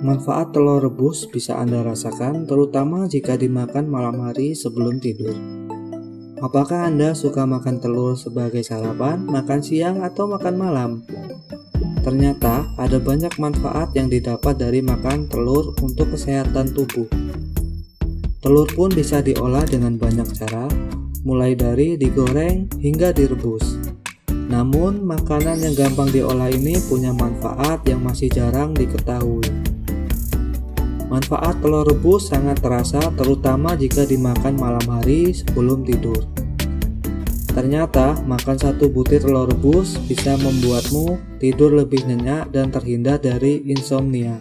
Manfaat telur rebus bisa Anda rasakan, terutama jika dimakan malam hari sebelum tidur. Apakah Anda suka makan telur sebagai sarapan, makan siang, atau makan malam? Ternyata ada banyak manfaat yang didapat dari makan telur untuk kesehatan tubuh. Telur pun bisa diolah dengan banyak cara, mulai dari digoreng hingga direbus. Namun, makanan yang gampang diolah ini punya manfaat yang masih jarang diketahui. Manfaat telur rebus sangat terasa, terutama jika dimakan malam hari sebelum tidur. Ternyata, makan satu butir telur rebus bisa membuatmu tidur lebih nyenyak dan terhindar dari insomnia.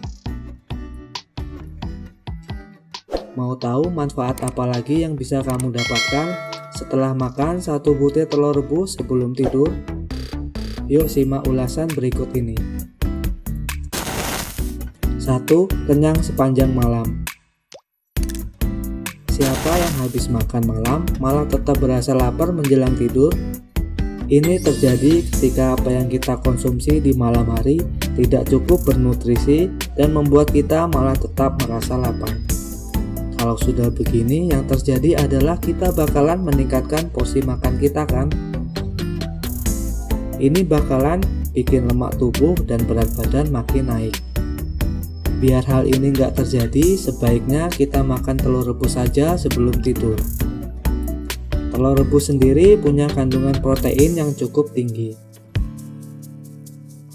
Mau tahu manfaat apa lagi yang bisa kamu dapatkan setelah makan satu butir telur rebus sebelum tidur? Yuk simak ulasan berikut ini. 1. Kenyang sepanjang malam. Siapa yang habis makan malam malah tetap berasa lapar menjelang tidur? Ini terjadi ketika apa yang kita konsumsi di malam hari tidak cukup bernutrisi dan membuat kita malah tetap merasa lapar. Kalau sudah begini, yang terjadi adalah kita bakalan meningkatkan porsi makan kita kan? Ini bakalan bikin lemak tubuh dan berat badan makin naik. Biar hal ini nggak terjadi, sebaiknya kita makan telur rebus saja sebelum tidur. Telur rebus sendiri punya kandungan protein yang cukup tinggi.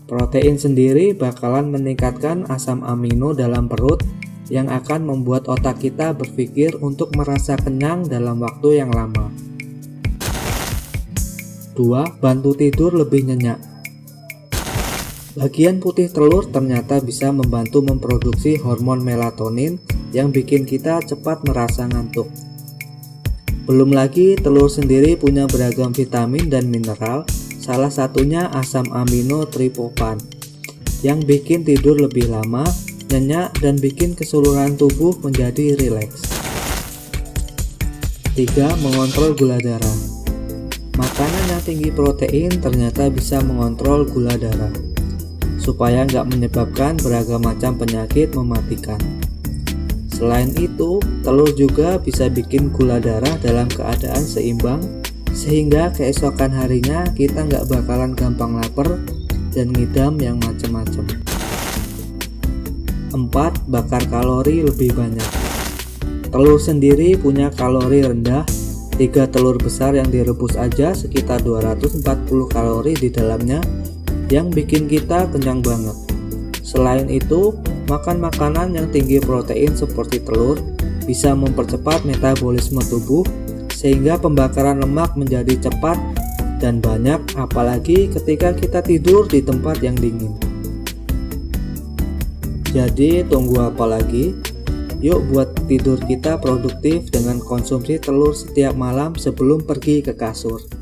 Protein sendiri bakalan meningkatkan asam amino dalam perut yang akan membuat otak kita berpikir untuk merasa kenyang dalam waktu yang lama. 2. Bantu tidur lebih nyenyak. Bagian putih telur ternyata bisa membantu memproduksi hormon melatonin yang bikin kita cepat merasa ngantuk. Belum lagi telur sendiri punya beragam vitamin dan mineral, salah satunya asam amino triptofan yang bikin tidur lebih lama, nyenyak, dan bikin keseluruhan tubuh menjadi rileks. 3. Mengontrol gula darah. Makanan yang tinggi protein ternyata bisa mengontrol gula darah supaya nggak menyebabkan beragam macam penyakit mematikan. Selain itu, telur juga bisa bikin gula darah dalam keadaan seimbang, sehingga keesokan harinya kita nggak bakalan gampang lapar dan ngidam yang macem-macem. 4. Bakar kalori lebih banyak. Telur sendiri punya kalori rendah. 3 telur besar yang direbus aja sekitar 240 kalori di dalamnya, yang bikin kita kenyang banget. Selain itu, makan makanan yang tinggi protein seperti telur bisa mempercepat metabolisme tubuh sehingga pembakaran lemak menjadi cepat dan banyak, apalagi ketika kita tidur di tempat yang dingin. Jadi tunggu apa lagi? Yuk buat tidur kita produktif dengan konsumsi telur setiap malam sebelum pergi ke kasur.